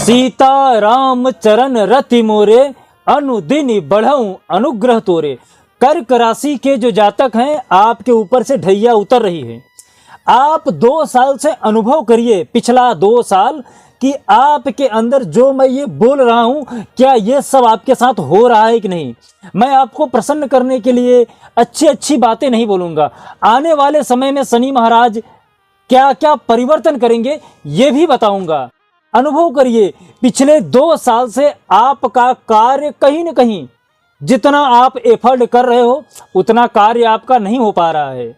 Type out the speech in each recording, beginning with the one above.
सीता राम चरण रति मोरे, अनुदिन बढ़ऊं अनुग्रह तोरे। कर्क राशि के जो जातक हैं, आपके ऊपर से ढैया उतर रही है। आप 2 साल से अनुभव करिए, पिछला 2 साल, कि आपके अंदर जो मैं ये बोल रहा हूं, क्या ये सब आपके साथ हो रहा है कि नहीं। मैं आपको प्रसन्न करने के लिए अच्छी अच्छी बातें नहीं बोलूंगा। आने वाले समय में शनि महाराज क्या क्या परिवर्तन करेंगे ये भी बताऊंगा। अनुभव करिए, पिछले 2 साल से आपका कार्य कहीं न कहीं जितना आप एफर्ट कर रहे हो उतना कार्य आपका नहीं हो पा रहा है।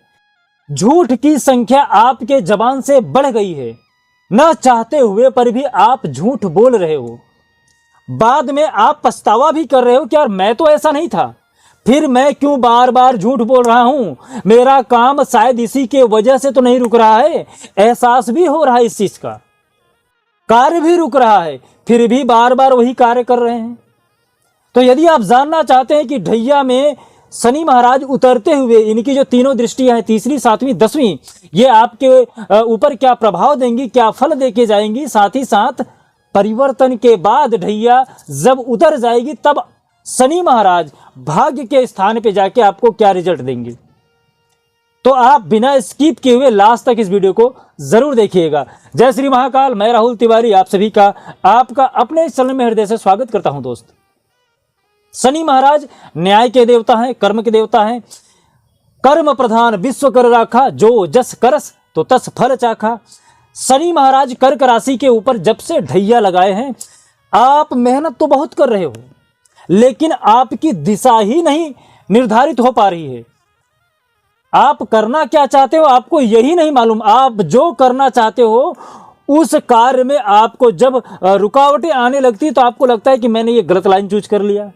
झूठ की संख्या आपके जबान से बढ़ गई है। न चाहते हुए पर भी आप झूठ बोल रहे हो। बाद में आप पछतावा भी कर रहे हो कि यार मैं तो ऐसा नहीं था, फिर मैं क्यों बार बार झूठ बोल रहा हूं, मेरा काम शायद इसी के वजह से तो नहीं रुक रहा है। एहसास भी हो रहा है इस चीज का, कार्य भी रुक रहा है, फिर भी बार बार वही कार्य कर रहे हैं। तो यदि आप जानना चाहते हैं कि ढैया में शनि महाराज उतरते हुए इनकी जो तीनों दृष्टियां हैं, तीसरी, 7वीं, 10वीं, ये आपके ऊपर क्या प्रभाव देंगी, क्या फल देके जाएंगी, साथ ही साथ परिवर्तन के बाद ढैया जब उतर जाएगी तब शनि महाराज भाग्य के स्थान पे जाके आपको क्या रिजल्ट देंगे। तो आप बिना स्किप किए हुए लास्ट तक इस वीडियो को जरूर देखिएगा। जय श्री महाकाल। मैं राहुल तिवारी आप सभी का आपका अपने इस चैनल में हृदय से स्वागत करता हूं। दोस्त, शनि महाराज न्याय के देवता हैं, कर्म के देवता हैं। कर्म प्रधान विश्व कर राखा, जो जस करस तो तस फल चाखा। शनि महाराज कर्क राशि के ऊपर जब से ढैया लगाए हैं, आप मेहनत तो बहुत कर रहे हो, लेकिन आपकी दिशा ही नहीं निर्धारित हो पा रही है। आप करना क्या चाहते हो आपको यही नहीं मालूम। आप जो करना चाहते हो उस कार्य में आपको जब रुकावटें आने लगती तो आपको लगता है कि मैंने ये गलत लाइन चूज कर लिया,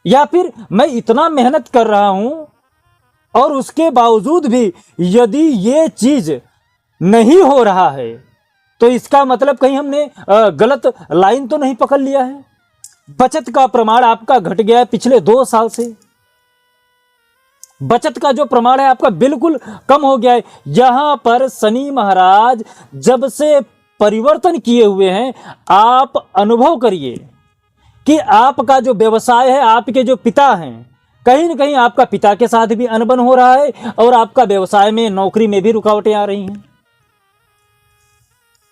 या फिर मैं इतना मेहनत कर रहा हूं और उसके बावजूद भी यदि ये चीज नहीं हो रहा है तो इसका मतलब कहीं हमने गलत लाइन तो नहीं पकड़ लिया है। बचत का प्रमाण आपका घट गया है पिछले 2 साल से। बचत का जो प्रमाण है आपका बिल्कुल कम हो गया है। यहां पर शनि महाराज जब से परिवर्तन किए हुए हैं, आप अनुभव करिए कि आपका जो व्यवसाय है, आपके जो पिता हैं, कहीं न कहीं आपका पिता के साथ भी अनबन हो रहा है और आपका व्यवसाय में, नौकरी में भी रुकावटें आ रही हैं।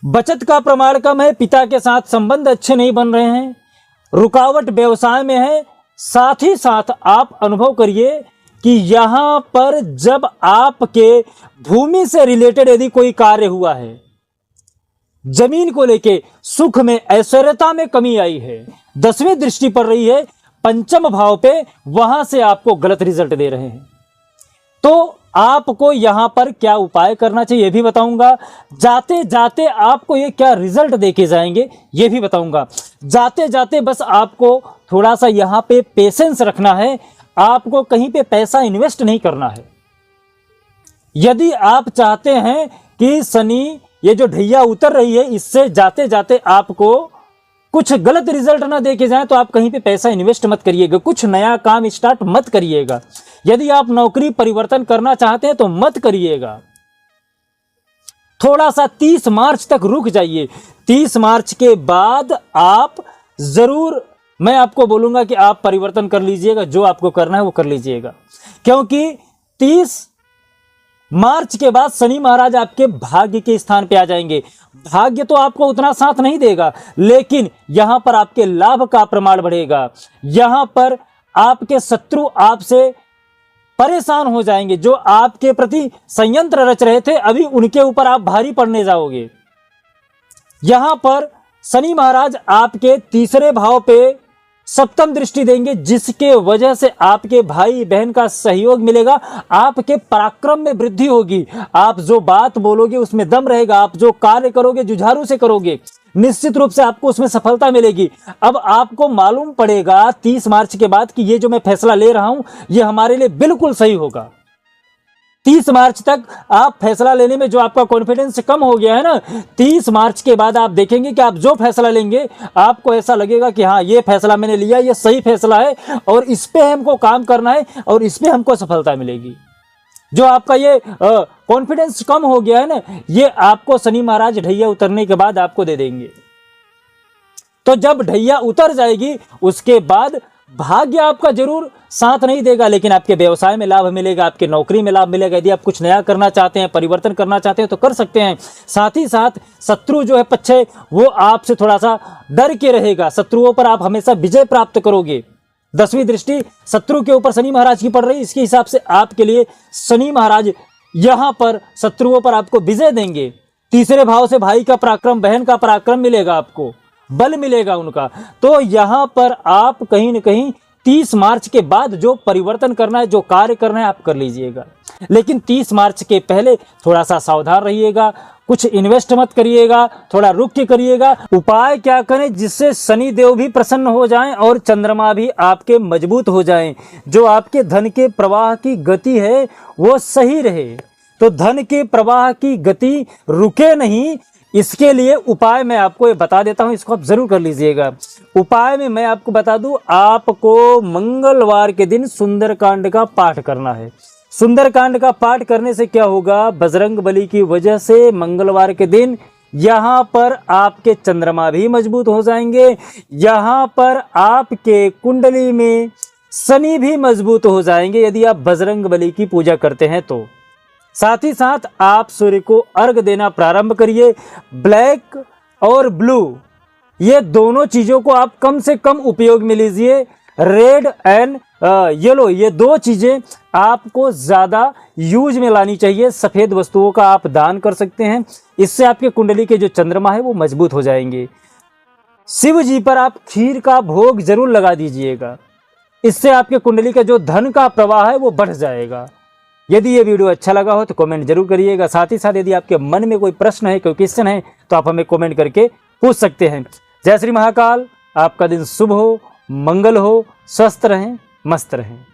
बचत का प्रमाण कम है, पिता के साथ संबंध अच्छे नहीं बन रहे हैं, रुकावट व्यवसाय में है। साथ ही साथ आप अनुभव करिए कि यहां पर जब आपके भूमि से रिलेटेड यदि कोई कार्य हुआ है, जमीन को लेके सुख में, ऐश्वर्यता में कमी आई है, 10वीं दृष्टि पड़ रही है पंचम भाव पे, वहां से आपको गलत रिजल्ट दे रहे हैं। तो आपको यहां पर क्या उपाय करना चाहिए ये भी बताऊंगा। जाते जाते आपको ये क्या रिजल्ट देके जाएंगे ये भी बताऊंगा। जाते जाते बस आपको थोड़ा सा यहां पे पेशेंस रखना है। आपको कहीं पे पैसा इन्वेस्ट नहीं करना है। यदि आप चाहते हैं कि शनि ये जो ढैया उतर रही है इससे जाते जाते आपको कुछ गलत रिजल्ट ना देके जाए, तो आप कहीं पे पैसा इन्वेस्ट मत करिएगा, कुछ नया काम स्टार्ट मत करिएगा। यदि आप नौकरी परिवर्तन करना चाहते हैं तो मत करिएगा। थोड़ा सा 30 मार्च तक रुक जाइए। 30 मार्च के बाद आप जरूर, मैं आपको बोलूंगा कि आप परिवर्तन कर लीजिएगा, जो आपको करना है वो कर लीजिएगा। क्योंकि 30 मार्च के बाद शनि महाराज आपके भाग्य के स्थान पे आ जाएंगे। भाग्य तो आपको उतना साथ नहीं देगा, लेकिन यहां पर आपके लाभ का प्रमाण बढ़ेगा। यहां पर आपके शत्रु आपसे परेशान हो जाएंगे। जो आपके प्रति संयंत्र रच रहे थे, अभी उनके ऊपर आप भारी पड़ने जाओगे। यहां पर शनि महाराज आपके तीसरे भाव पे सप्तम दृष्टि देंगे, जिसके वजह से आपके भाई बहन का सहयोग मिलेगा। आपके पराक्रम में वृद्धि होगी। आप जो बात बोलोगे उसमें दम रहेगा। आप जो कार्य करोगे जुझारू से करोगे, निश्चित रूप से आपको उसमें सफलता मिलेगी। अब आपको मालूम पड़ेगा 30 मार्च के बाद कि ये जो मैं फैसला ले रहा हूं ये हमारे लिए बिल्कुल सही होगा। 30 मार्च तक आप फैसला लेने में जो आपका कॉन्फिडेंस कम हो गया है ना, 30 मार्च के बाद आप देखेंगे कि आप जो फैसला लेंगे आपको ऐसा लगेगा कि हाँ ये फैसला मैंने लिया, ये सही फैसला है और इस पे हमको काम करना है और इस पे हमको सफलता मिलेगी। जो आपका ये कॉन्फिडेंस कम हो गया है ना, ये आपको शनि महाराज ढैया उतरने के बाद आपको दे देंगे। तो जब ढैया उतर जाएगी उसके बाद भाग्य आपका जरूर साथ नहीं देगा, लेकिन आपके व्यवसाय में लाभ मिलेगा, आपके नौकरी में लाभ मिलेगा। यदि आप कुछ नया करना चाहते हैं, परिवर्तन करना चाहते हैं तो कर सकते हैं। साथ ही साथ शत्रु जो है पक्षय, वो आपसे थोड़ा सा डर के रहेगा। शत्रुओं पर आप हमेशा विजय प्राप्त करोगे। 10वीं दृष्टि शत्रु के ऊपर शनि महाराज की पड़ रही, इसके हिसाब से आपके लिए शनि महाराज यहाँ पर शत्रुओं पर आपको विजय देंगे। तीसरे भाव से भाई का पराक्रम, बहन का पराक्रम मिलेगा, आपको बल मिलेगा उनका। तो यहाँ पर आप कहीं न कहीं 30 मार्च के बाद जो परिवर्तन करना है, जो कार्य करना है, आप कर लीजिएगा। लेकिन 30 मार्च के पहले थोड़ा सा सावधान रहिएगा, कुछ इन्वेस्ट मत करिएगा, थोड़ा रुक के करिएगा। उपाय क्या करें जिससे शनि देव भी प्रसन्न हो जाएं और चंद्रमा भी आपके मजबूत हो जाएं, जो आपके धन के प्रवाह की गति है वो सही रहे। तो धन के प्रवाह की गति रुके नहीं, इसके लिए उपाय मैं आपको ये बता देता हूं, इसको आप जरूर कर लीजिएगा। उपाय में मैं आपको बता दूं, आपको मंगलवार के दिन सुंदरकांड का पाठ करना है। सुंदरकांड का पाठ करने से क्या होगा, बजरंग बली की वजह से मंगलवार के दिन यहाँ पर आपके चंद्रमा भी मजबूत हो जाएंगे, यहाँ पर आपके कुंडली में शनि भी मजबूत हो जाएंगे यदि आप बजरंग बली की पूजा करते हैं तो। साथ ही साथ आप सूर्य को अर्घ देना प्रारंभ करिए। ब्लैक और ब्लू ये दोनों चीजों को आप कम से कम उपयोग में लीजिए। रेड एंड येलो ये दो चीजें आपको ज्यादा यूज में लानी चाहिए। सफेद वस्तुओं का आप दान कर सकते हैं, इससे आपके कुंडली के जो चंद्रमा है वो मजबूत हो जाएंगे। शिव जी पर आप खीर का भोग जरूर लगा दीजिएगा, इससे आपके कुंडली का जो धन का प्रवाह है वो बढ़ जाएगा। यदि ये वीडियो अच्छा लगा हो तो कमेंट जरूर करिएगा। साथ ही साथ यदि आपके मन में कोई प्रश्न है, कोई क्वेश्चन है तो आप हमें कमेंट करके पूछ सकते हैं। जय श्री महाकाल। आपका दिन शुभ हो, मंगल हो, स्वस्थ रहें, मस्त रहें।